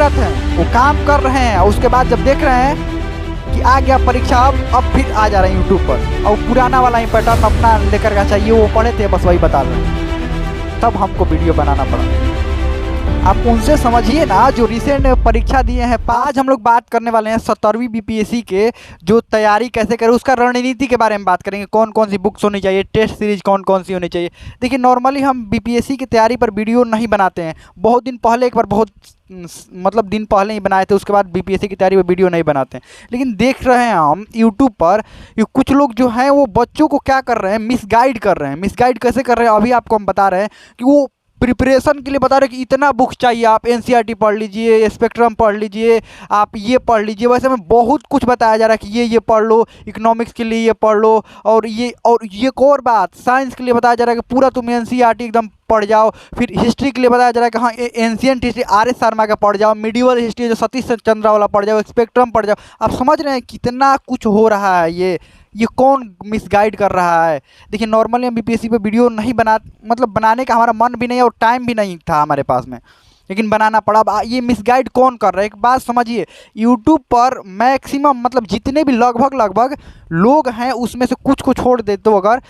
कार्यरत हैं, वो काम कर रहे हैं। उसके बाद जब देख रहे हैं कि आ गया परीक्षा, अब फिर आ जा रहे हैं यूट्यूब पर और पुराना वाला ही पैटर्न अपना लेकर का चाहिए, वो पढ़े थे बस वही बता रहे हैं। तब हमको वीडियो बनाना पड़ा। आप उनसे समझिए ना जो रिसेंट परीक्षा दिए हैं। आज हम लोग बात करने वाले हैं 17वीं बीपीएससी के जो तैयारी कैसे करें, उसका रणनीति के बारे में बात करेंगे। कौन कौन सी बुक्स होनी चाहिए, टेस्ट सीरीज कौन कौन सी होनी चाहिए। देखिए नॉर्मली हम बीपीएससी की तैयारी पर वीडियो नहीं बनाते हैं। बहुत दिन पहले एक बार बहुत दिन पहले ही बनाए थे, उसके बाद बीपीएससी की तैयारी पर वीडियो नहीं बनाते हैं। लेकिन देख रहे हैं हम यूट्यूब पर कुछ लोग जो हैं वो बच्चों को क्या कर रहे हैं, मिसगाइड कर रहे हैं। मिसगाइड कैसे कर रहे हैं अभी आपको हम बता रहे हैं कि वो प्रिपरेशन के लिए बता रहे कि इतना बुक चाहिए, आप एनसीईआरटी पढ़ लीजिए, स्पेक्ट्रम पढ़ लीजिए, आप ये पढ़ लीजिए। वैसे में बहुत कुछ बताया जा रहा है कि ये पढ़ लो, इकोनॉमिक्स के लिए ये पढ़ लो, और एक और बात साइंस के लिए बताया जा रहा है कि पूरा तुम एनसीईआरटी एकदम पढ़ जाओ। फिर हिस्ट्री के लिए बताया जा रहा है कि हाँ एंशिएंट हिस्ट्री आर.एस. शर्मा का पढ़ जाओ, मिडिवल हिस्ट्री जो सतीश चंद्रा वाला पढ़ जाओ, स्पेक्ट्रम पढ़ जाओ। आप समझ रहे हैं कितना कुछ हो रहा है। ये कौन मिसगाइड कर रहा है। देखिए नॉर्मली हम बीपीएससी पे वीडियो नहीं बनाने का हमारा मन भी नहीं और टाइम भी नहीं था हमारे पास में, लेकिन बनाना पड़ा। अब ये मिसगाइड कौन कर रहा है, एक बात समझिए। यूट्यूब पर मैक्सिमम जितने भी लगभग लोग हैं उसमें से कुछ को छोड़ दे तो अगर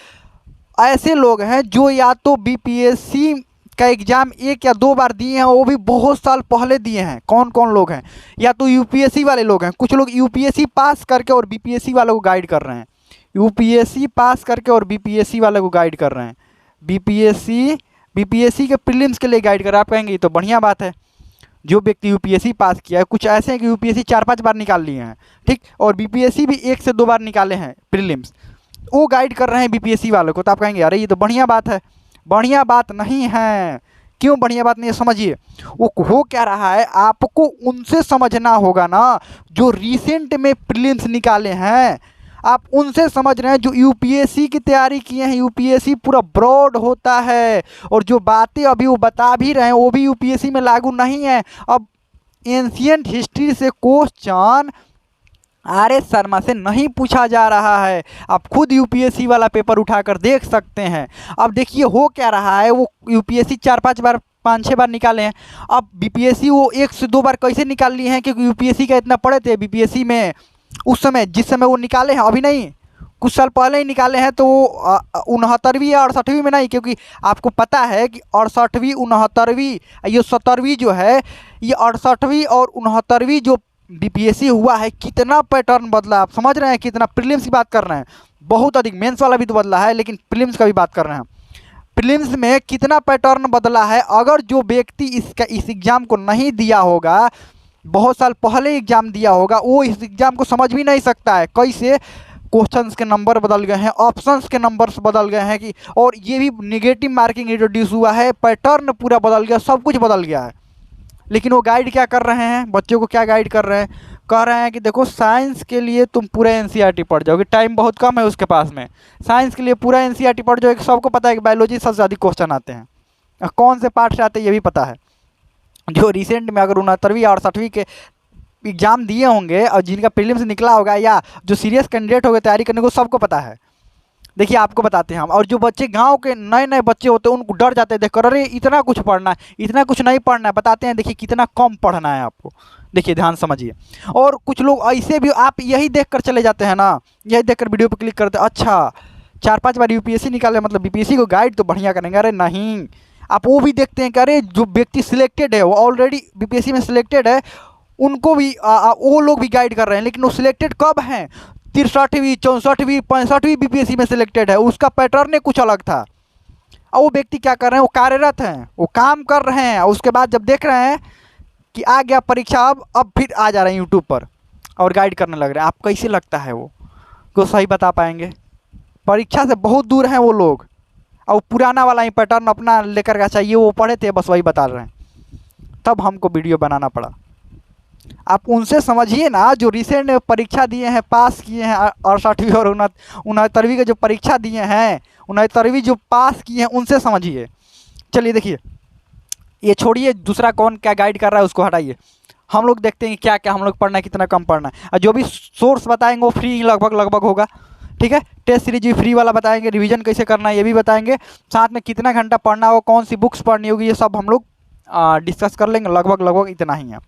ऐसे लोग हैं जो या तो बीपीएससी का एग्ज़ाम 1 या 2 बार दिए हैं, वो भी बहुत साल पहले दिए हैं। कौन कौन लोग हैं, या तो यूपीएससी वाले लोग हैं। कुछ लोग यूपीएससी पास करके और बीपीएससी वालों को गाइड कर रहे हैं। यूपीएससी पास करके और बीपीएससी वालों को गाइड कर रहे हैं। बीपीएससी के प्रीलिम्स के लिए गाइड कर रहे हैं। आप कहेंगे ये तो बढ़िया बात है, जो व्यक्ति यूपीएससी पास किया है। कुछ ऐसे हैं कि यूपीएससी 4-5 बार निकाल लिए हैं, ठीक, और बीपीएससी भी 1 से 2 बार निकाले हैं प्रीलिम्स, वो गाइड कर रहे हैं बीपीएससी वालों को। तो आप कहेंगे अरे ये तो बढ़िया बात है। बढ़िया बात नहीं है। क्यों बढ़िया बात नहीं है, समझिए। वो हो क्या रहा है, आपको उनसे समझना होगा ना जो रिसेंट में प्रीलिम्स निकाले हैं। आप उनसे समझ रहे हैं जो यूपीएससी की तैयारी किए हैं। यूपीएससी पूरा ब्रॉड होता है, और जो बातें अभी वो बता भी रहे हैं वो भी यूपीएससी में लागू नहीं है। अब एंशिएंट हिस्ट्री से क्वेश्चन आर.एस. शर्मा से नहीं पूछा जा रहा है। आप खुद यूपीएससी वाला पेपर उठाकर देख सकते हैं। अब देखिए हो क्या रहा है, वो यूपीएससी 4-5 बार 5-6 बार निकाले हैं। अब बीपीएससी वो 1 से 2 बार कैसे निकाल लिए हैं, क्योंकि यूपीएससी का इतना पढ़े थे बीपीएससी में उस समय, जिस समय वो निकाले हैं, अभी नहीं, कुछ साल पहले ही निकाले हैं। तो वो 69वीं या 68वीं में नहीं, क्योंकि आपको पता है कि 68वीं 69वीं ये 17वीं जो है, ये 68वीं और 69वीं जो बीपीएससी हुआ है, कितना पैटर्न बदला। आप समझ रहे हैं कितना। प्रीलिम्स की बात कर रहे हैं, बहुत अधिक। मेंस वाला भी तो बदला है, लेकिन प्रीलिम्स का भी बात कर रहे हैं। प्रीलिम्स में कितना पैटर्न बदला है। अगर जो व्यक्ति इस एग्ज़ाम को नहीं दिया होगा, बहुत साल पहले एग्ज़ाम दिया होगा, वो इस एग्ज़ाम को समझ भी नहीं सकता है। कैसे क्वेश्चंस के नंबर बदल गए हैं, ऑप्शंस के नंबर्स बदल गए हैं कि, और ये भी नेगेटिव मार्किंग इंट्रोड्यूस हुआ है, पैटर्न पूरा बदल गया, सब कुछ बदल गया है। लेकिन वो गाइड क्या कर रहे हैं, बच्चों को क्या गाइड कर रहे हैं, कह रहे हैं कि देखो साइंस के लिए तुम पूरा एनसीईआरटी पढ़ जाओगे, टाइम बहुत कम है उसके पास में। साइंस के लिए पूरा एनसीईआरटी पढ़ जाओगे। सबको पता है कि बायोलॉजी सबसे ज़्यादा क्वेश्चन आते हैं। कौन से पार्ट से आते हैं ये भी पता है। जो रिसेंट में अगर 69वीं और 60वीं के एग्ज़ाम दिए होंगे और जिनका प्रीलिम्स निकला होगा, या जो सीरियस कैंडिडेट हो गए तैयारी करने को, सबको पता है। देखिए आपको बताते हैं हम। और जो बच्चे गांव के नए बच्चे होते हैं उनको डर जाते हैं देखकर, अरे इतना कुछ पढ़ना है, इतना कुछ नहीं पढ़ना है। बताते हैं देखिए कितना कम पढ़ना है आपको। देखिए ध्यान समझिए। और कुछ लोग ऐसे भी, आप यही देखकर चले जाते हैं ना, यही देखकर वीडियो पर क्लिक करते हैं, अच्छा 4-5 बार यूपीएससी निकाले मतलब बीपीएससी को गाइड तो बढ़िया करेंगे। अरे नहीं, आप वो भी देखते हैं कि अरे जो व्यक्ति सिलेक्टेड है, वो ऑलरेडी बीपीएससी में सिलेक्टेड है, उनको भी वो लोग भी गाइड कर रहे हैं। लेकिन वो सिलेक्टेड कब हैं, 63वीं 64वीं 65वीं बीपीएससी में सिलेक्टेड है, उसका पैटर्न कुछ अलग था। और वो व्यक्ति क्या कर रहे हैं, वो कार्यरत हैं, वो काम कर रहे हैं। उसके बाद जब देख रहे हैं कि आ गया परीक्षा, अब फिर आ जा रहे हैं यूट्यूब पर और गाइड करने लग रहे हैं। आप कैसे लगता है वो को सही बता पाएंगे। परीक्षा से बहुत दूर हैं वो लोग, और पुराना वाला ही पैटर्न अपना लेकर का चाहिए, वो पढ़े थे बस वही बता रहे हैं। तब हमको वीडियो बनाना पड़ा। आप उनसे समझिए ना जो रिसेंट परीक्षा दिए हैं, पास किए हैं, 68वीं और 69वीं के जो परीक्षा दिए हैं, 69वीं जो पास किए हैं, उनसे समझिए। चलिए देखिए, ये छोड़िए दूसरा कौन क्या गाइड कर रहा है उसको हटाइए। हम लोग देखते हैं क्या क्या हम लोग पढ़ना है, कितना कम पढ़ना है। और जो भी सोर्स बताएंगे वो फ्री लगभग होगा, ठीक है। टेस्ट सीरीज भी फ्री वाला बताएंगे, रिवीजन कैसे करना है ये भी बताएंगे, साथ में कितना घंटा पढ़ना होगा, कौन सी बुक्स पढ़नी होगी, ये सब हम लोग डिस्कस कर लेंगे, लगभग इतना ही है।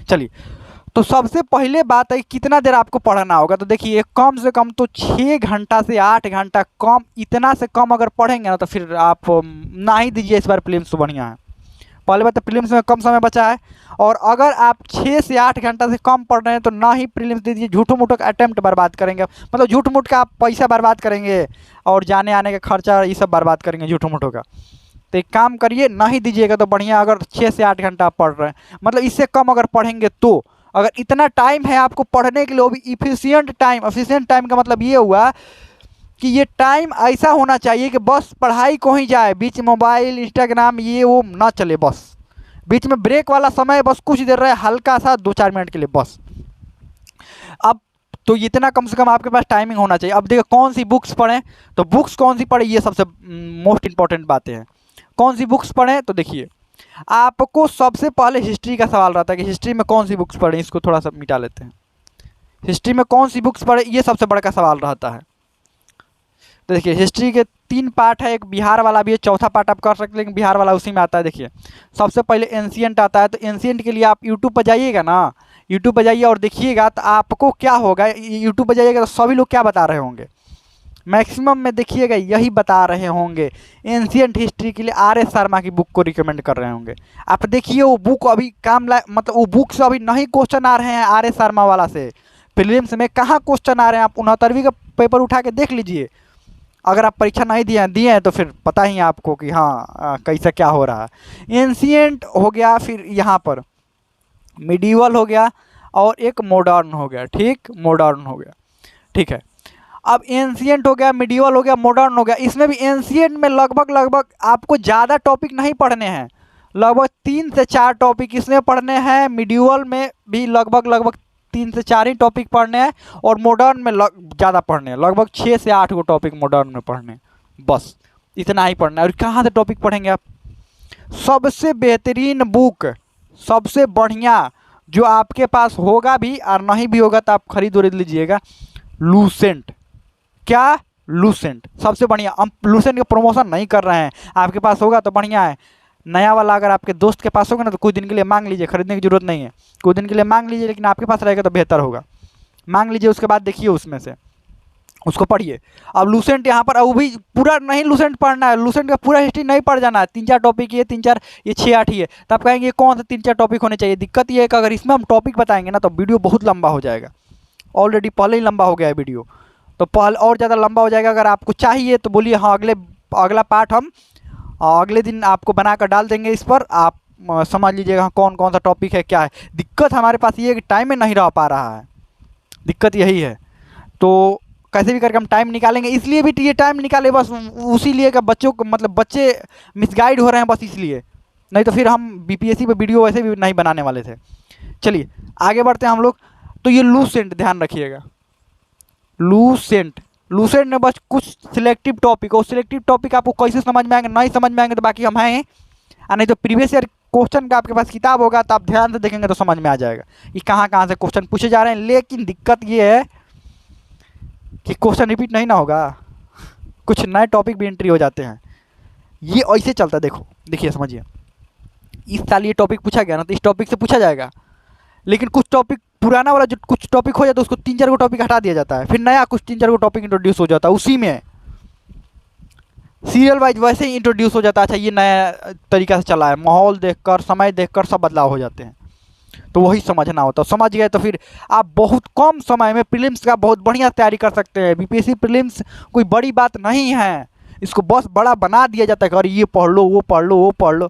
चलिए, तो सबसे पहले बात है कितना देर आपको पढ़ना होगा। तो देखिए कम से कम तो 6 घंटा से 8 घंटा, कम इतना से कम अगर पढ़ेंगे ना तो फिर आप ना ही दीजिए इस बार प्रीलिम्स, तो बढ़िया है। पहले बात तो प्रीलिम्स में कम समय बचा है, और अगर आप 6 से 8 घंटा से कम पढ़ रहे हैं तो ना ही प्रीलिम्स दीजिए। झूठो मूठो का अटैम्प्ट बर्बाद करेंगे, मतलब झूठ मूठ का आप पैसा बर्बाद करेंगे और जाने आने का खर्चा ये सब बर्बाद करेंगे झूठो मूठो का। तो एक काम करिए, ना ही दीजिएगा तो बढ़िया। अगर 6 से 8 घंटा आप पढ़ रहे हैं, मतलब इससे कम अगर पढ़ेंगे तो, अगर इतना टाइम है आपको पढ़ने के लिए, वो भी इफिशियंट टाइम। एफिशिएंट टाइम का मतलब ये हुआ कि ये टाइम ऐसा होना चाहिए कि बस पढ़ाई को ही जाए, बीच मोबाइल इंस्टाग्राम ये वो ना चले, बस बीच में ब्रेक वाला समय बस कुछ देर रहे, हल्का सा 2-4 मिनट के लिए बस। अब तो इतना कम से कम आपके पास टाइमिंग होना चाहिए। अब देखो कौन सी बुक्स पढ़ें, तो बुक्स कौन सी पढ़ें, ये सबसे मोस्ट इंपॉर्टेंट बातें हैं। कौन सी बुक्स पढ़ें, तो देखिए आपको सबसे पहले हिस्ट्री का सवाल रहता है कि हिस्ट्री में कौन सी बुक्स पढ़ें। इसको थोड़ा सा मिटा लेते हैं। हिस्ट्री में कौन सी बुक्स पढ़ें, ये सबसे बड़ा सवाल रहता है। तो देखिए हिस्ट्री के 3 पार्ट है, एक बिहार वाला भी है, चौथा पार्ट आप कर सकते हैं, लेकिन बिहार वाला उसी में आता है। देखिए सबसे पहले एंशिएंट आता है, तो एंशिएंट के लिए आप यूट्यूब पर जाइएगा ना, यूट्यूब पर जाइए और देखिएगा तो आपको क्या होगा, यूट्यूब पर जाइएगा तो सभी लोग क्या बता रहे होंगे, मैक्सिमम में देखिएगा यही बता रहे होंगे। एंशिएंट हिस्ट्री के लिए R.S. शर्मा की बुक को रिकमेंड कर रहे होंगे। आप देखिए वो बुक अभी मतलब वो बुक से अभी नहीं क्वेश्चन आ रहे हैं R.S. शर्मा वाला से। प्रीलिम्स में कहाँ क्वेश्चन आ रहे हैं, आप 69वीं का पेपर उठा के देख लीजिए। अगर आप परीक्षा नहीं दिए हैं तो फिर पता ही है आपको कि हाँ कैसा क्या हो रहा है। एंशिएंट हो गया, फिर यहाँ पर मिडीवल हो गया, और एक मॉडर्न हो गया। ठीक, मॉडर्न हो गया, ठीक है। अब एंशिएंट हो गया, मिडीवल हो गया, मॉडर्न हो गया। इसमें भी एंशिएंट में लगभग आपको ज़्यादा टॉपिक नहीं पढ़ने हैं, लगभग 3 से 4 टॉपिक इसमें पढ़ने हैं। मिडीवल में भी लगभग 3 से 4 ही टॉपिक पढ़ने हैं, और मॉडर्न में ज़्यादा पढ़ने हैं, लगभग 6 से 8 को टॉपिक मॉडर्न में पढ़ने हैं, बस इतना ही पढ़ना है। और कहाँ से टॉपिक पढ़ेंगे आप, सबसे बेहतरीन बुक, सबसे बढ़िया जो आपके पास होगा भी और नहीं भी होगा तो आप खरीद लीजिएगा, लूसेंट। क्या, लूसेंट सबसे बढ़िया। हम लूसेंट का प्रमोशन नहीं कर रहे हैं, आपके पास होगा तो बढ़िया है। नया वाला अगर आपके दोस्त के पास होगा ना तो कुछ दिन के लिए मांग लीजिए, खरीदने की जरूरत नहीं है, कुछ दिन के लिए मांग लीजिए, लेकिन आपके पास रहेगा तो बेहतर होगा। मांग लीजिए, उसके बाद देखिए उसमें से उसको पढ़िए। अब लूसेंट यहाँ पर वो भी पूरा नहीं लूसेंट पढ़ना है, लूसेंट का पूरा हिस्ट्री नहीं पढ़ जाना है। 3-4 टॉपिक ये 3-4 ये 6-8 ही है, तो आप कहेंगे कौन से 3-4 टॉपिक होने चाहिए। दिक्कत ये है कि अगर इसमें हम टॉपिक बताएंगे ना तो वीडियो बहुत लंबा हो जाएगा, ऑलरेडी पहले ही लंबा हो गया है वीडियो, तो पहले और ज़्यादा लंबा हो जाएगा। अगर आपको चाहिए तो बोलिए, हाँ अगला पार्ट हम अगले दिन आपको बना कर डाल देंगे, इस पर आप समझ लीजिएगा कौन कौन सा टॉपिक है क्या है। दिक्कत हमारे पास ये है कि टाइम में नहीं रह पा रहा है, दिक्कत यही है। तो कैसे भी करके हम टाइम निकालेंगे, इसलिए भी ये टाइम निकाले बस उसी लिए कि बच्चों को, मतलब बच्चे मिसगाइड हो रहे हैं बस इसलिए, नहीं तो फिर हम BPSC पे वीडियो वैसे भी नहीं बनाने वाले थे। चलिए आगे बढ़ते हैं हम लोग। तो ये लूसेंट ध्यान रखिएगा, लूसेंट में बस कुछ सिलेक्टिव टॉपिक, और सिलेक्टिव टॉपिक आपको कैसे समझ में आएंगे, नहीं समझ में आएंगे तो बाकी हम हैं, और नहीं तो प्रीवियस ईयर क्वेश्चन का आपके पास किताब होगा तो आप ध्यान से देखेंगे तो समझ में आ जाएगा कि कहाँ कहाँ से क्वेश्चन पूछे जा रहे हैं। लेकिन दिक्कत ये है कि क्वेश्चन रिपीट नहीं ना होगा, कुछ नए टॉपिक भी एंट्री हो जाते हैं, ये ऐसे चलता है। देखिए समझिए, इस साल ये टॉपिक पूछा गया ना तो इस टॉपिक से पूछा जाएगा, लेकिन कुछ टॉपिक पुराना वाला जो कुछ टॉपिक हो जाता है उसको 3-4 को टॉपिक हटा दिया जाता है, फिर नया कुछ 3-4 को टॉपिक इंट्रोड्यूस हो जाता है, उसी में सीरियल वाइज वैसे ही इंट्रोड्यूस हो जाता है। अच्छा ये नया तरीका से चला है, माहौल देखकर समय देखकर सब बदलाव हो जाते हैं, तो वही समझना होता है। समझ गए तो फिर आप बहुत कम समय में प्रीलिम्स का बहुत बढ़िया तैयारी कर सकते हैं। BPSC प्रीलिम्स कोई बड़ी बात नहीं है, इसको बस बड़ा बना दिया जाता है, अरे ये पढ़ लो वो पढ़ लो वो पढ़ लो।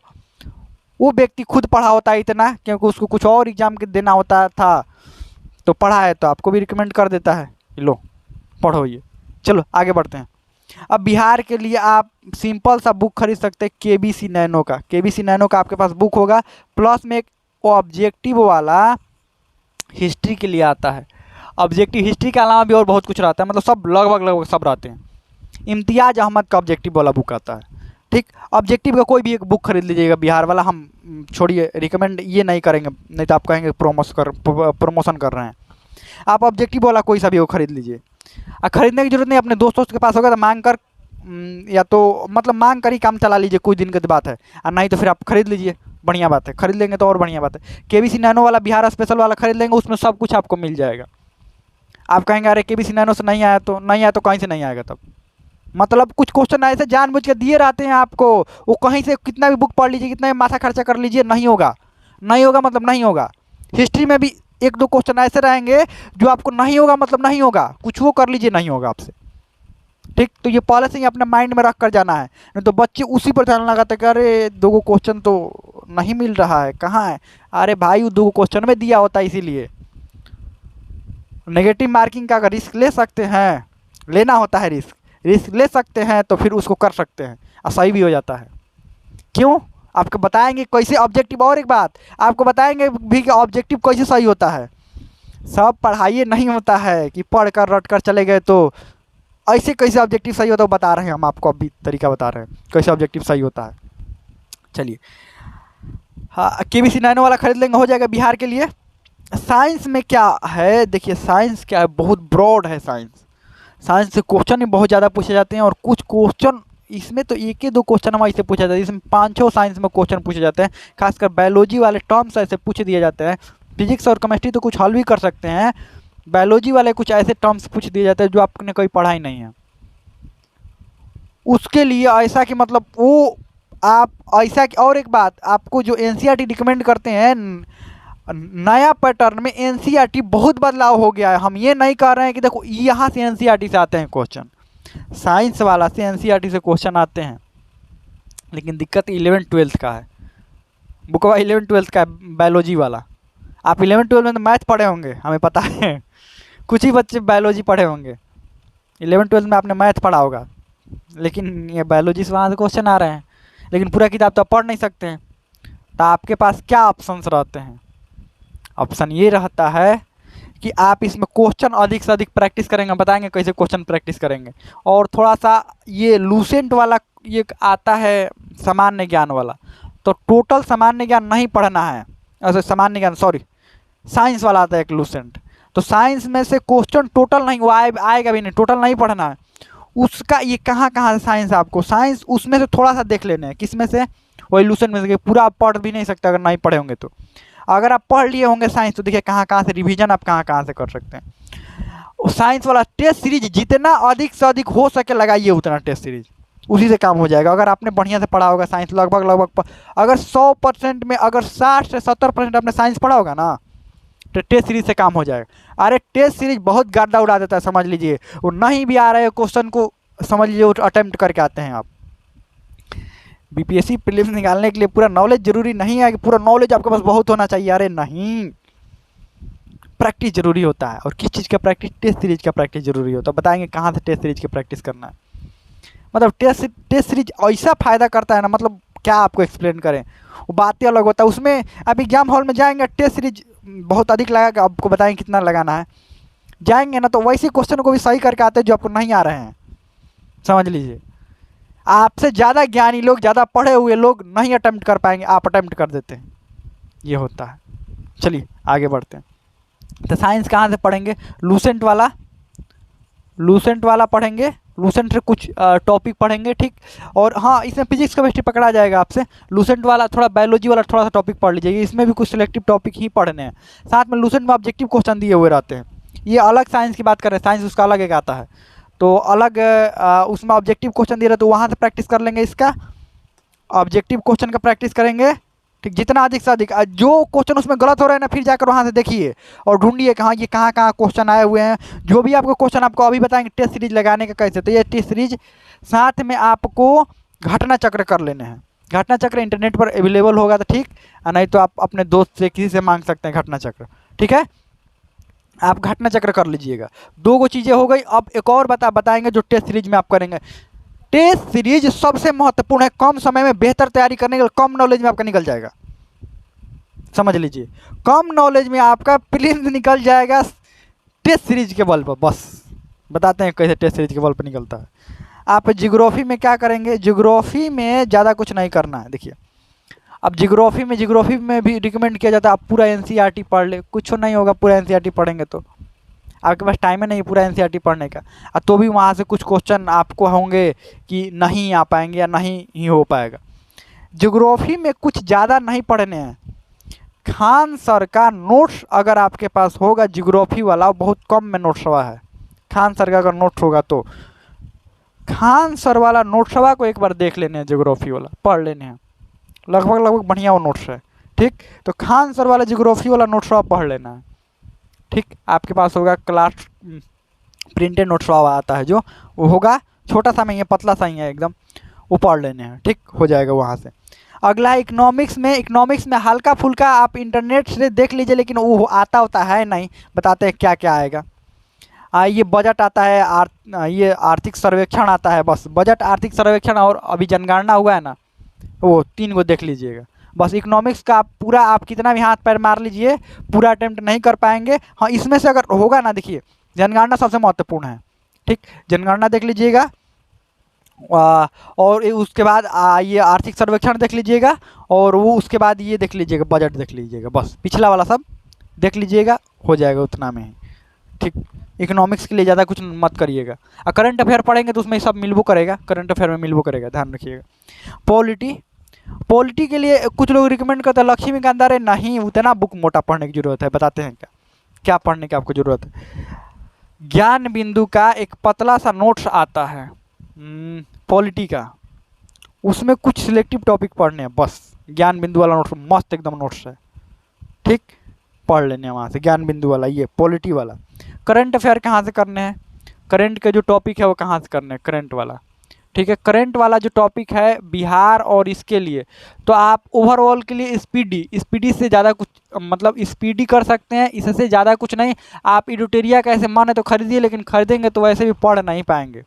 वो व्यक्ति खुद पढ़ा होता है इतना, क्योंकि उसको कुछ और एग्जाम के देना होता था, तो पढ़ा है तो आपको भी रिकमेंड कर देता है, लो पढ़ो ये। चलो आगे बढ़ते हैं। अब बिहार के लिए आप सिंपल सा बुक खरीद सकते हैं, KBC नैनो का। KBC नैनो का आपके पास बुक होगा, प्लस में एक ऑब्जेक्टिव वाला हिस्ट्री के लिए आता है। ऑब्जेक्टिव हिस्ट्री के अलावा भी और बहुत कुछ रहता है, मतलब सब लगभग सब रहते हैं। इम्तियाज़ अहमद का ऑब्जेक्टिव वाला बुक आता है, ठीक। ऑब्जेक्टिव का कोई भी एक बुक खरीद लीजिएगा बिहार वाला, हम छोड़िए रिकमेंड ये नहीं करेंगे, नहीं तो आप कहेंगे प्रमोशन कर रहे हैं। आप ऑब्जेक्टिव वाला कोई सा भी वो खरीद लीजिए, खरीदने की जरूरत नहीं, अपने दोस्तों के पास होगा तो मांग कर या तो मतलब मांग कर ही काम चला लीजिए, कुछ दिन की बात है, और नहीं तो फिर आप खरीद लीजिए, बढ़िया बात है, खरीद लेंगे तो और बढ़िया बात है। केबीसी नैनो वाला बिहार स्पेशल वाला खरीद लेंगे, उसमें सब कुछ आपको मिल जाएगा। आप कहेंगे अरे केबीसी नैनो से नहीं आया तो नहीं आया, तो कहीं से नहीं आएगा तब। मतलब कुछ क्वेश्चन ऐसे जानबूझ के दिए रहते हैं आपको, वो कहीं से कितना भी बुक पढ़ लीजिए, कितना भी माथा खर्चा कर लीजिए, नहीं होगा। नहीं होगा मतलब नहीं होगा। हिस्ट्री में भी एक दो क्वेश्चन ऐसे रहेंगे जो आपको नहीं होगा मतलब नहीं होगा, कुछ वो कर लीजिए नहीं होगा आपसे। ठीक, तो ये पहले से ही अपने माइंड में रख कर जाना है, नहीं तो बच्चे उसी पर ध्यान लगाते कि अरे दो क्वेश्चन तो नहीं मिल रहा है, कहाँ है। अरे भाई वो दो क्वेश्चन में दिया होता है, इसीलिए नेगेटिव मार्किंग का अगर रिस्क ले सकते हैं, लेना होता है रिस्क ले सकते हैं तो फिर उसको कर सकते हैं और सही भी हो जाता है। क्यों, आपको बताएंगे कैसे ऑब्जेक्टिव। और एक बात आपको बताएंगे भी कि ऑब्जेक्टिव कैसे सही होता है। सब पढ़ाइए नहीं होता है कि पढ़ कर रट कर चले गए, तो ऐसे कैसे ऑब्जेक्टिव सही होता है बता रहे हैं हम आपको, अभी तरीका बता रहे हैं कैसे ऑब्जेक्टिव सही होता है। चलिए, हाँ केबीसी नैनो वाला खरीद लेंगे, हो जाएगा बिहार के लिए। साइंस में क्या है, देखिए साइंस क्या है, बहुत ब्रॉड है साइंस से क्वेश्चन भी बहुत ज़्यादा पूछे जाते हैं, और कुछ क्वेश्चन इसमें तो एक ही दो क्वेश्चन हमारे से पूछा जाता है, इसमें 5-6 साइंस में क्वेश्चन पूछे जाते हैं। खासकर बायोलॉजी वाले टर्म्स ऐसे पूछ दिए जाते हैं। फिजिक्स और केमिस्ट्री तो कुछ हल भी कर सकते हैं, बायोलॉजी वाले कुछ ऐसे टर्म्स पूछ दिए जाते हैं जो आपने कभी पढ़ा ही नहीं है। उसके लिए ऐसा कि मतलब वो आप ऐसा कि, और एक बात आपको जो एनसीईआरटी रिकमेंड करते हैं, नया पैटर्न में एनसीईआरटी बहुत बदलाव हो गया है। हम ये नहीं कह रहे हैं कि देखो यहाँ से एनसीईआरटी से आते हैं क्वेश्चन, साइंस वाला से एनसीईआरटी से क्वेश्चन आते हैं, लेकिन दिक्कत 11th-12th का है। बुकवा 11th-12th का है बायोलॉजी वाला। आप 11th-12th में तो मैथ पढ़े होंगे, हमें पता है कुछ ही बच्चे बायोलॉजी पढ़े होंगे, 11th-12th में आपने मैथ पढ़ा होगा, लेकिन ये बायोलॉजी से वहाँ से क्वेश्चन आ रहे हैं, लेकिन पूरा किताब तो आप पढ़ नहीं सकते हैं। तो आपके पास क्या ऑप्शंस रहते हैं, ऑप्शन ये रहता है कि आप इसमें क्वेश्चन अधिक से अधिक प्रैक्टिस करेंगे, बताएंगे कैसे क्वेश्चन प्रैक्टिस करेंगे। और थोड़ा सा ये लूसेंट वाला ये आता है सामान्य ज्ञान वाला, तो टोटल सामान्य ज्ञान नहीं पढ़ना है, ऐसे सामान्य ज्ञान सॉरी साइंस वाला आता है एक लूसेंट, तो साइंस में से क्वेश्चन टोटल नहीं वो आएगा भी नहीं, टोटल नहीं पढ़ना है उसका। ये कहाँ कहाँ से साइंस, आपको साइंस उसमें से थोड़ा सा देख लेना है, किस में से, वही लूसेंट में से। पूरा आप पढ़ भी नहीं सकते अगर नहीं पढ़े होंगे तो। अगर आप पढ़ लिए होंगे साइंस तो देखिए कहाँ कहाँ से रिवीजन आप कहाँ कहाँ से कर सकते हैं। साइंस वाला टेस्ट सीरीज जितना अधिक से अधिक हो सके लगाइए, उतना टेस्ट सीरीज, उसी से काम हो जाएगा। अगर आपने बढ़िया से पढ़ा होगा साइंस, लगभग अगर 100% में अगर 60 से 70% आपने साइंस पढ़ा होगा ना, तो टेस्ट सीरीज से काम हो जाएगा। अरे टेस्ट सीरीज बहुत गर्दा उड़ा देता है, समझ लीजिए। वो नहीं भी आ रहे क्वेश्चन को समझ लीजिए वो अटेम्प्ट करके आते हैं आप। बीपीएससी प्रीलिम्स निकालने के लिए पूरा नॉलेज जरूरी नहीं है कि पूरा नॉलेज आपके पास बहुत होना चाहिए, अरे नहीं, प्रैक्टिस जरूरी होता है। और किस चीज़ का प्रैक्टिस, टेस्ट सीरीज का प्रैक्टिस जरूरी होता है। बताएंगे कहाँ से टेस्ट सीरीज की प्रैक्टिस करना है। मतलब टेस्ट सीरीज ऐसा फ़ायदा करता है ना, मतलब क्या आपको एक्सप्लेन करें, वो बातें अलग होता है उसमें। अब एग्जाम हॉल में जाएंगे, टेस्ट सीरीज बहुत अधिक लगा, आपको बताएंगे कितना लगाना है, जाएंगे ना तो वैसे क्वेश्चन को भी सही करके आते हैं जो आपको नहीं आ रहे हैं, समझ लीजिए। आपसे ज़्यादा ज्ञानी लोग, ज़्यादा पढ़े हुए लोग नहीं अटेम्प्ट कर पाएंगे, आप अटेम्प्ट कर देते हैं, ये होता है। चलिए आगे बढ़ते हैं। तो साइंस कहाँ से पढ़ेंगे, लूसेंट वाला पढ़ेंगे, लूसेंट से कुछ टॉपिक पढ़ेंगे, ठीक। और हाँ, इसमें फिजिक्स केमिस्ट्री पकड़ा जाएगा आपसे। लूसेंट वाला थोड़ा, बायोलॉजी वाला थोड़ा सा टॉपिक पढ़ लीजिए, इसमें भी कुछ सिलेक्टिव टॉपिक ही पढ़ने हैं। साथ में लूसेंट में ऑब्जेक्टिव क्वेश्चन दिए हुए रहते हैं, ये अलग साइंस की बात कर रहे हैं, साइंस उसका अलग एक आता है, तो अलग उसमें ऑब्जेक्टिव क्वेश्चन दे रहे तो वहाँ से प्रैक्टिस कर लेंगे, इसका ऑब्जेक्टिव क्वेश्चन का प्रैक्टिस करेंगे, ठीक। जितना अधिक से अधिक, जो क्वेश्चन उसमें गलत हो रहा है ना, फिर जाकर वहाँ से देखिए और ढूंढिए कहाँ ये कहाँ क्वेश्चन आए हुए हैं। जो भी आपको क्वेश्चन आपको अभी बताएंगे टेस्ट सीरीज लगाने का कैसे, तो ये टेस्ट सीरीज साथ में आपको घटना चक्र कर लेने हैं। घटना चक्र इंटरनेट पर अवेलेबल होगा तो ठीक, नहीं तो आप अपने दोस्त से किसी से मांग सकते हैं घटना चक्र, ठीक है। आप घटना चक्र कर लीजिएगा। 2 चीज़ें हो गई। अब एक और बताएंगे जो टेस्ट सीरीज में आप करेंगे। टेस्ट सीरीज सबसे महत्वपूर्ण है, कम समय में बेहतर तैयारी करने के लिए, कम नॉलेज में आपका निकल जाएगा, समझ लीजिए। कम नॉलेज में आपका प्रीलिम्स निकल जाएगा टेस्ट सीरीज के बल पर। बस बताते हैं कैसे टेस्ट सीरीज के बल पर निकलता है। आप ज्योग्राफी में क्या करेंगे, ज्योग्राफी में ज़्यादा कुछ नहीं करना है। देखिए अब ज्योग्राफी में भी रिकमेंड किया जाता है आप पूरा एनसीईआरटी पढ़ ले, कुछ नहीं होगा पूरा एनसीईआरटी पढ़ेंगे तो। आपके पास टाइम है नहीं पूरा एनसीईआरटी पढ़ने का, तो भी वहाँ से कुछ क्वेश्चन आपको होंगे कि नहीं आ पाएंगे या नहीं ही हो पाएगा। ज्योग्राफी में कुछ ज़्यादा नहीं पढ़ने हैं। खान सर का नोट्स अगर आपके पास होगा ज्योग्राफी वाला, बहुत कम में नोट्सवा है। खान सर का अगर नोट्स होगा तो खान सर वाला नोट्सवा को एक बार देख लेने हैं, ज्योग्राफी वाला पढ़ लेने हैं, लगभग बढ़िया वो नोट्स है। ठीक, तो खान सर वाला ज्योग्राफी वाला नोट्सवा पढ़ लेना है। ठीक, आपके पास होगा क्लास प्रिंटेड नोट्सवा आता है जो, वो होगा छोटा सा में, ये पतला सा ही है एकदम, वो पढ़ लेने हैं। ठीक, हो जाएगा वहाँ से। अगला इकोनॉमिक्स में हल्का फुल्का आप इंटरनेट से देख लीजिए, लेकिन वो आता होता है नहीं, बताते हैं क्या क्या आएगा। ये बजट आता है, ये आर्थिक सर्वेक्षण आता है, बस बजट, आर्थिक सर्वेक्षण और अभी जनगणना हुआ है ना, वो 3 को देख लीजिएगा बस। इकोनॉमिक्स का आप कितना भी हाथ पैर मार लीजिए, पूरा अटेम्प्ट नहीं कर पाएंगे। हाँ, इसमें से अगर होगा ना, देखिए जनगणना सबसे महत्वपूर्ण है। ठीक, जनगणना देख लीजिएगा, और उसके बाद ये आर्थिक सर्वेक्षण देख लीजिएगा, और वो उसके बाद ये देख लीजिएगा, बजट देख लीजिएगा, बस पिछला वाला सब देख लीजिएगा, हो जाएगा उतना में ही। ठीक, इकोनॉमिक्स के लिए ज़्यादा कुछ मत करिएगा। और करंट अफेयर पढ़ेंगे तो उसमें सब मिलबो करेगा, करंट अफेयर में मिलबो करेगा, ध्यान रखिएगा। पॉलिटी के लिए कुछ लोग रिकमेंड करते हैं लक्ष्मीकांत, अरे नहीं, उतना बुक मोटा पढ़ने की ज़रूरत है, बताते हैं क्या पढ़ने की आपको ज़रूरत है। ज्ञान बिंदु का एक पतला सा नोट्स आता है पॉलिटी का, उसमें कुछ सिलेक्टिव टॉपिक पढ़ने हैं बस। ज्ञान बिंदु वाला नोट्स मस्त एकदम नोट्स है। ठीक, पढ़ लेने हैं वहाँ से ज्ञान बिंदु वाला, ये पॉलिटी वाला। करंट अफेयर कहाँ से करने हैं, करंट के जो टॉपिक है वो कहाँ से करने हैं, करंट वाला। ठीक है, करंट वाला जो टॉपिक है बिहार और इसके लिए, तो आप ओवरऑल के लिए स्पीडी से ज़्यादा कुछ, मतलब स्पीडी कर सकते हैं, इससे ज़्यादा कुछ नहीं। आप एडिटोरिया का ऐसे मन है तो खरीदिए, लेकिन खरीदेंगे तो वैसे भी पढ़ नहीं पाएंगे।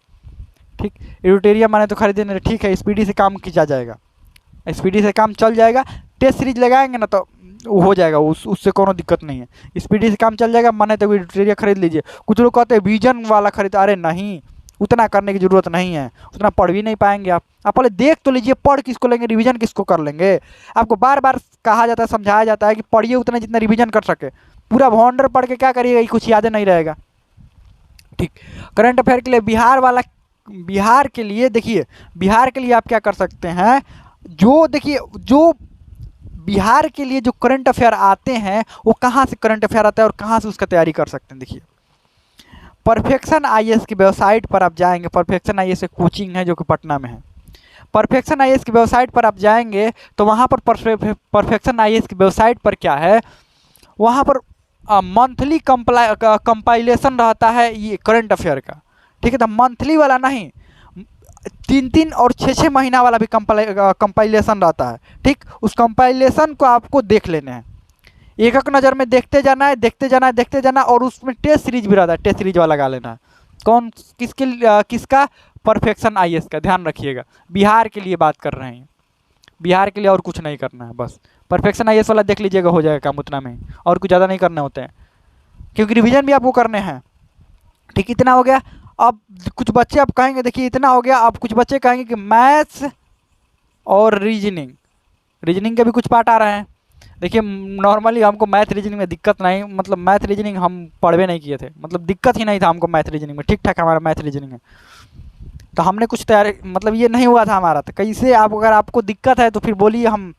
ठीक, एडिटोरिया माने तो खरीदेंगे, ठीक है, स्पीडी से काम खींचा जाएगा, स्पीडी से काम चल जाएगा। टेस्ट सीरीज लगाएंगे ना तो वो हो जाएगा, उससे कोनो दिक्कत नहीं है, स्पीडी से काम चल जाएगा। माने तो एडिटोरिया खरीद लीजिए। कुछ लोग कहते हैं विजन वाला खरीद, अरे नहीं, उतना करने की ज़रूरत नहीं है, उतना पढ़ भी नहीं पाएंगे आप पहले देख तो लीजिए, पढ़ किसको लेंगे, रिवीजन किसको कर लेंगे। आपको बार बार कहा जाता है, समझाया जाता है कि पढ़िए उतना जितना रिवीजन कर सके, पूरा भॉन्डर पढ़ के क्या करिएगा, कुछ याद नहीं रहेगा। ठीक, करंट अफेयर के लिए बिहार के लिए देखिए, बिहार के लिए आप क्या कर सकते हैं, जो बिहार के लिए जो करंट अफेयर आते हैं वो कहाँ से करंट अफेयर आता है और कहाँ से उसका तैयारी कर सकते हैं। देखिए, परफेक्शन आईएएस की वेबसाइट पर आप जाएंगे, परफेक्शन आईएएस की कोचिंग है जो कि पटना में है। परफेक्शन आईएएस की वेबसाइट पर आप जाएंगे तो वहाँ पर परफेक्शन आईएएस की वेबसाइट पर क्या है, वहाँ पर मंथली कंपाइलेशन रहता है ये करंट अफेयर का। ठीक है, तो मंथली वाला नहीं, 3 और 6 महीना वाला भी कंपाइलेशन रहता है। ठीक, उस कंपाइलेशन को आपको देख लेने हैं, एक एक नज़र में देखते जाना, और उसमें टेस्ट सीरीज भी रहता है, टेस्ट सीरीज वाला लगा लेना है। कौन किसका, परफेक्शन आईएएस का, ध्यान रखिएगा। बिहार के लिए बात कर रहे हैं, बिहार के लिए, और कुछ नहीं करना है, बस परफेक्शन आईएएस वाला देख लीजिएगा, हो जाएगा काम उतना में, और कुछ ज़्यादा नहीं करने होते हैं, क्योंकि रिविजन भी आपको करने हैं। ठीक, इतना हो गया। अब कुछ बच्चे आप कहेंगे, देखिए इतना हो गया, अब कुछ बच्चे कहेंगे कि मैथ्स और रीजनिंग के भी कुछ पार्ट आ रहे हैं। देखिए, नॉर्मली हमको मैथ रीजनिंग में दिक्कत नहीं, मतलब मैथ रीजनिंग हम पढ़वे नहीं किए थे, मतलब दिक्कत ही नहीं था हमको मैथ रीजनिंग में, ठीक ठाक हमारा मैथ रीजनिंग है। तो हमने कुछ तैयारी, मतलब ये नहीं हुआ था हमारा, तो कैसे आप, अगर आपको दिक्कत है तो फिर बोलिए, हम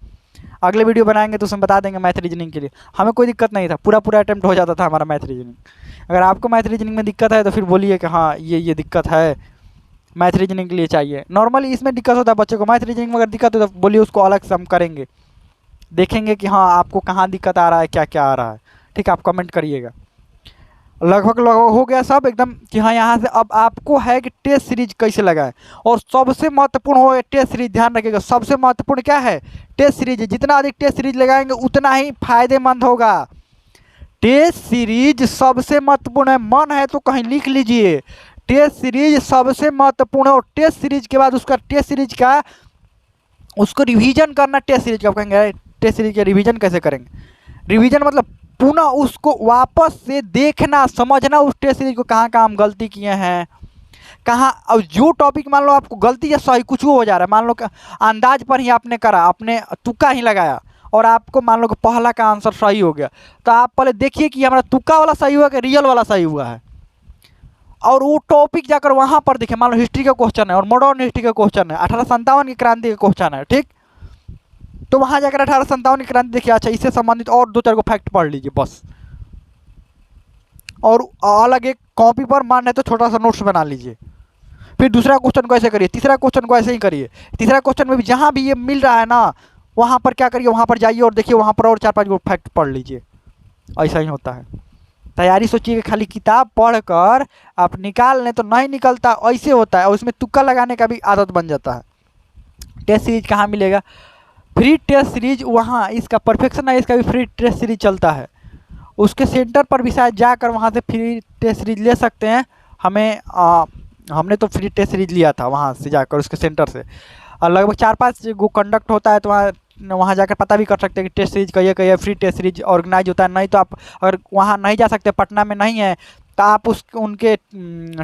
अगले वीडियो बनाएंगे तो उसमें बता देंगे मैथ रीजनिंग के लिए। हमें कोई दिक्कत नहीं था, पूरा अटेम्प्ट हो जाता था हमारा मैथ रीजनिंग। अगर आपको मैथ रीजनिंग में दिक्कत है तो फिर बोलिए कि हाँ ये दिक्कत है, मैथ रीजनिंग के लिए चाहिए। नॉर्मली इसमें दिक्कत होता है बच्चे को, मैथ रीजनिंग में अगर दिक्कत हो तो बोलिए, उसको अलग से हम करेंगे, देखेंगे कि हाँ आपको कहाँ दिक्कत आ रहा है, क्या क्या आ रहा है। ठीक, आप कमेंट करिएगा। लगभग हो गया सब एकदम कि हाँ, यहाँ से अब आपको है कि टेस्ट सीरीज कैसे लगाए, और सबसे महत्वपूर्ण हो टेस्ट सीरीज, ध्यान रखिएगा, सबसे महत्वपूर्ण क्या है, टेस्ट सीरीज। जितना अधिक टेस्ट सीरीज लगाएंगे उतना ही फायदेमंद होगा। टेस्ट सीरीज सबसे महत्वपूर्ण है, मन है तो कहीं लिख लीजिए, टेस्ट सीरीज सबसे महत्वपूर्ण है। और टेस्ट सीरीज के बाद उसका टेस्ट सीरीज का उसको रिवीजन करना, टेस्ट सीरीज का। आप कहेंगे टेस्ट सीरीज का रिवीजन कैसे करेंगे, रिवीजन मतलब पुनः उसको वापस से देखना, समझना, उस टेस्ट सीरीज को कहाँ कहाँ हम गलती किए हैं, कहाँ। अब जो टॉपिक मान लो आपको गलती या सही कुछ हो जा रहा है, मान लो कि अंदाज पर ही आपने करा, आपने तुक्का ही लगाया, और आपको मान लो कि पहला का आंसर सही हो गया, तो आप पहले देखिए कि हमारा तुक्का वाला सही हुआ कि रियल वाला सही हुआ है, और वो टॉपिक जाकर वहाँ पर देखिए। मान लो हिस्ट्री का क्वेश्चन है और मॉडर्न हिस्ट्री का क्वेश्चन है, 1857 की क्रांति का क्वेश्चन है। ठीक, तो वहाँ जाकर 1857 की क्रांति देखिए, अच्छा इससे संबंधित और 2-4 को फैक्ट पढ़ लीजिए बस, और अलग एक कॉपी पर मान है तो छोटा सा नोट्स बना लीजिए। फिर दूसरा क्वेश्चन को ऐसे करिए, तीसरा क्वेश्चन को ऐसे ही करिए। तीसरा क्वेश्चन में भी जहाँ भी ये मिल रहा है ना, वहाँ पर क्या करिए, वहाँ पर जाइए और देखिए, वहाँ पर और 4-5 को फैक्ट पढ़ लीजिए। ऐसा ही होता है। तैयारी सोचिए कि खाली किताब पढ़कर आप निकाल लें तो नहीं निकलता, ऐसे होता है, और उसमें तुक्का लगाने का भी आदत बन जाता है। टेस्ट सीरीज कहाँ मिलेगा? फ्री टेस्ट सीरीज वहाँ, इसका परफेक्शन है, इसका भी फ्री टेस्ट सीरीज चलता है। उसके सेंटर पर भी शायद जाकर वहाँ से फ्री टेस्ट सीरीज ले सकते हैं। हमने तो फ्री टेस्ट सीरीज लिया था वहाँ से जाकर, उसके सेंटर से। और लगभग 4-5 गो कंडक्ट होता है, तो वहाँ जाकर पता भी कर सकते हैं कि टेस्ट सीरीज कहिए फ्री टेस्ट सीरीज ऑर्गेनाइज होता है। नहीं तो आप अगर वहाँ नहीं जा सकते, पटना में नहीं है, तो आप उनके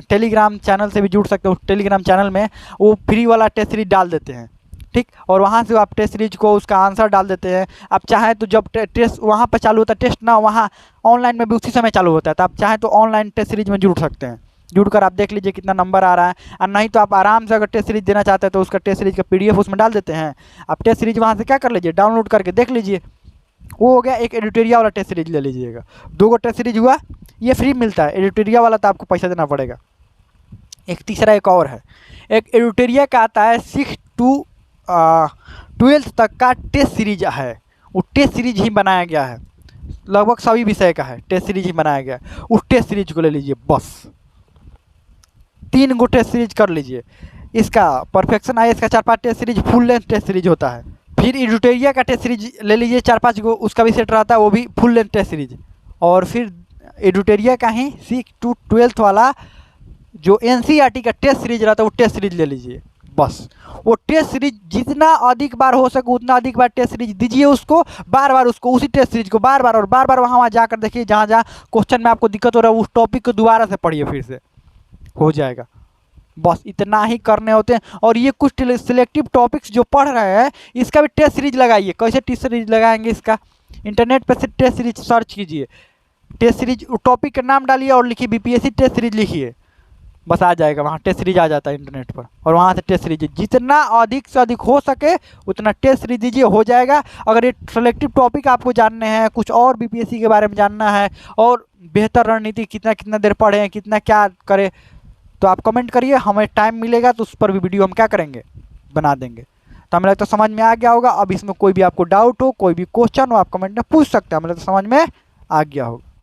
टेलीग्राम चैनल से भी जुड़ सकते हो। टेलीग्राम चैनल में वो फ्री वाला टेस्ट सीरीज डाल देते हैं, ठीक, और वहाँ से आप टेस्ट सीरीज को उसका आंसर डाल देते हैं। आप चाहें तो जब टेस्ट वहाँ पर चालू होता है, टेस्ट ना वहाँ ऑनलाइन में भी उसी समय चालू होता है, तो आप चाहें तो ऑनलाइन टेस्ट सीरीज में जुड़ सकते हैं। जुड़कर आप देख लीजिए कितना नंबर आ रहा है। और नहीं तो आप आराम से अगर टेस्ट सीरीज देना चाहते हैं तो उसका टेस्ट सीरीज का PDF उसमें डाल देते हैं। आप टेस्ट सीरीज वहाँ से क्या कर लीजिए, डाउनलोड करके देख लीजिए। वो हो गया, एक एडिटोरिया वाला टेस्ट सीरीज ले लीजिएगा। 2 गो टेस्ट सीरीज हुआ, ये फ्री मिलता है। एडिटोरिया वाला तो आपको पैसा देना पड़ेगा। एक तीसरा एक और है, एक एडिटोरिया का आता है 6 to 12th तक का टेस्ट सीरीज है। वो टेस्ट सीरीज ही बनाया गया है, लगभग सभी विषय का है, टेस्ट सीरीज ही बनाया गया है। उस टेस्ट सीरीज को ले लीजिए बस। 3 गो टेस्ट सीरीज कर लीजिए। इसका परफेक्शन है, इसका 4-5 test series full length test series होता है। फिर एडिटोरिया का टेस्ट सीरीज ले लीजिए 4-5 गो, उसका भी सेट रहता है, वो भी फुल लेंथ टेस्ट सीरीज। और फिर एडिटोरिया का ही 6 to 12th वाला जो NCERT का टेस्ट सीरीज रहता है, वो टेस्ट सीरीज ले लीजिए बस। वो टेस्ट सीरीज जितना अधिक बार हो सके उतना अधिक बार टेस्ट सीरीज दीजिए उसको, बार बार उसको, उसी टेस्ट सीरीज को बार बार और बार बार वहाँ जाकर देखिए, जहाँ जहाँ क्वेश्चन में आपको दिक्कत हो रहा है उस टॉपिक को दोबारा से पढ़िए, फिर से हो जाएगा। बस इतना ही करने होते हैं। और ये कुछ सिलेक्टिव टॉपिक्स जो पढ़ रहे हैं, इसका भी टेस्ट सीरीज लगाइए। कैसे टेस्ट सीरीज लगाएंगे इसका? इंटरनेट पर से टेस्ट सीरीज सर्च कीजिए, टेस्ट सीरीज टॉपिक का नाम डालिए और लिखिए BPSC टेस्ट सीरीज लिखिए, बस आ जाएगा, वहाँ टेस्ट सीरीज आ जाता है इंटरनेट पर। और वहाँ से टेस्ट सीरीज जितना अधिक से अधिक हो सके उतना टेस्ट सीरीज दीजिए, हो जाएगा। अगर ये सेलेक्टिव टॉपिक आपको जानने हैं, कुछ और BPSC के बारे में जानना है, और बेहतर रणनीति कितना देर पढ़ें, कितना क्या करें, तो आप कमेंट करिए, हमें टाइम मिलेगा तो उस पर भी वीडियो हम क्या करेंगे, बना देंगे। तो हमें लगता है समझ में आ गया होगा। अब इसमें कोई भी आपको डाउट हो, कोई भी क्वेश्चन हो, आप कमेंट में पूछ सकते हैं। हमें लगता है समझ में आ गया होगा।